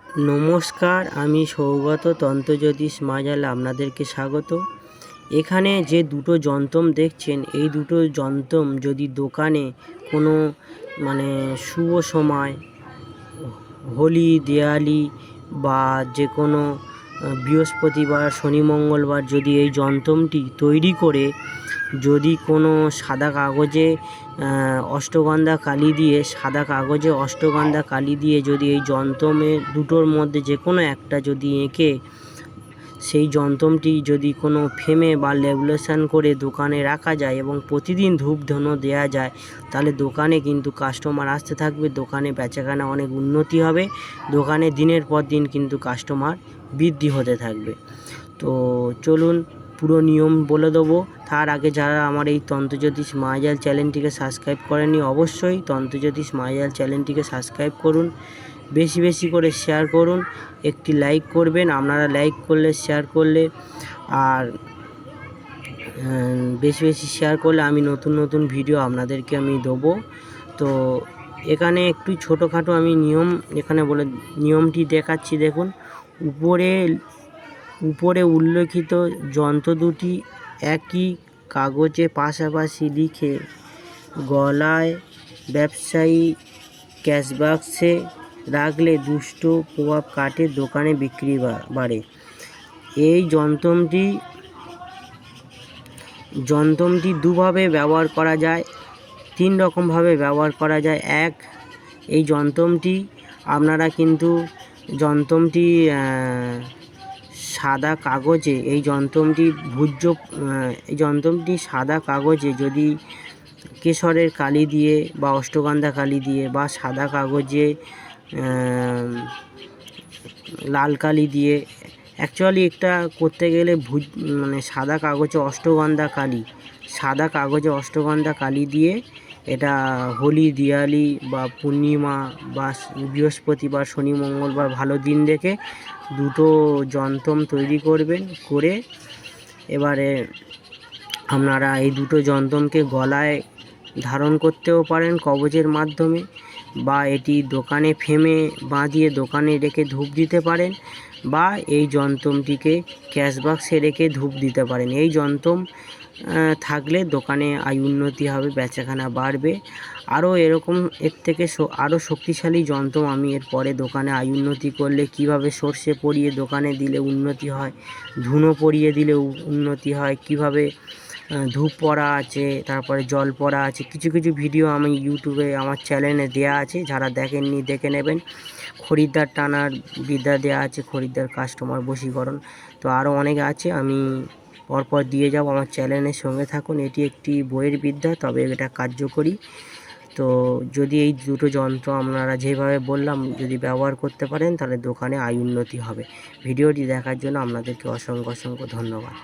নমস্কার, আমি সৌগত তন্ত্রজ্যোতিষ মাজাল আপনাদেরকে স্বাগত। এখানে যে দুটো যন্ত্র দেখছেন, এই দুটো যন্ত্র যদি দোকানে কোনো শুভ সময়, হোলি, দিওয়ালি বা যে কোনো বৃহস্পতিবার, শনি, মঙ্গলবার যদি এই যন্ত্রটি তৈরি করে যদি কোনো সাদা কাগজে অষ্টগন্ধা কালি দিয়ে যদি এই যন্ত্রের দুটোর মধ্যে যে কোনো একটা যদি এঁকে সেই যন্ত্রটি যদি কোনো ফ্রেমে বা লেমিনেশন করে দোকানে রাখা যায় এবং প্রতিদিন ধূপ ধুনো দেওয়া যায়, তাহলে দোকানে কিন্তু কাস্টমার আসতে থাকবে, দোকানে বেচাকেনা অনেক উন্নতি হবে, দোকানে দিনের পর দিন কিন্তু কাস্টমার বৃদ্ধি হতে থাকবে। তো চলুন পুরো নিয়ম বলে দেবো। তার আগে যারা আমার এই তন্ত্রজ্যোতিষ মায়াজাল চ্যানেলটিকে সাবস্ক্রাইব করেননি, অবশ্যই তন্ত্রজ্যোতিষ মায়াজাল চ্যানেলটিকে সাবস্ক্রাইব করুন, বেশি বেশি করে শেয়ার করুন, একটি লাইক করবেন। আপনারা লাইক করলে, শেয়ার করলে আর বেশি বেশি শেয়ার করলে আমি নতুন নতুন ভিডিও আপনাদেরকে আমি দেবো। তো এখানে একটু ছোটোখাটো আমি নিয়মটি দেখাচ্ছি। দেখুন, উপরে উল্লেখিত যন্ত্র দুটি একই কাগজে পাশাপাশি লিখে গলায় ব্যবসায়ী ক্যাশবাক্সে রাখলে দুষ্ট প্রভাব কাটে, দোকানে বিক্রি বাড়ে। এই যন্ত্রটি দুভাবে ব্যবহার করা যায়, 3 রকমভাবে ব্যবহার করা যায়। এই যন্ত্রটি আপনারা কিন্তু সাদা কাগজে এই যন্ত্রটি সাদা কাগজে যদি কেশরের কালি দিয়ে বা অষ্টগন্ধা কালি দিয়ে বা সাদা কাগজে লাল কালি দিয়ে, অ্যাকচুয়ালি এটা করতে গেলে সাদা কাগজে অষ্টগন্ধা কালি দিয়ে এটা হোলি, দিওয়ালি বা পূর্ণিমা বা বৃহস্পতিবার, শনি, মঙ্গলবার ভালো দিন দেখে দুটো যন্ত্র তৈরি করবেন। করে এবারে আপনারা এই দুটো যন্ত্রকে গলায় ধারণ করতেও পারেন কবজের মাধ্যমে, বা এটি দোকানে ফ্রেমে বাঁধিয়ে দোকানে রেখে ধূপ দিতে পারেন, বা এই যন্ত্রটিকে ক্যাশবাক্সে রেখে ধূপ দিতে পারেন। এই যন্ত্র থাকলে দোকানে আয় উন্নতি হবে, বেচাকেনা বাড়বে। আরও এর থেকে আরও শক্তিশালী যন্ত্র আমি এরপরে দোকানে আয় উন্নতি করলে কীভাবে সর্ষে পরিয়ে দোকানে দিলে উন্নতি হয়, ধুনো পরিয়ে দিলে উন্নতি হয়, কীভাবে ধূপ পড়া আছে, তারপরে জল পড়া আছে, কিছু কিছু ভিডিও আমি ইউটিউবে আমার চ্যানেলে দেওয়া আছে, যারা দেখেননি দেখে নেবেন। খরিদ্দার টানার বিদ্যা দেওয়া আছে, খরিদ্দার কাস্টমার বশীকরণ, তো আরও অনেক আছে, আমি পরপর দিয়ে যাব। আমার চ্যানেলের সঙ্গে থাকুন। এটি একটি বইয়ের বিদ্যা, তবে এটা কার্যকরী। তো যদি এই দুটো যন্ত্র আপনারা যেভাবে বললাম যদি ব্যবহার করতে পারেন, তাহলে দোকানে আয় উন্নতি হবে। ভিডিওটি দেখার জন্য আপনাদেরকে অসংখ্য অসংখ্য ধন্যবাদ।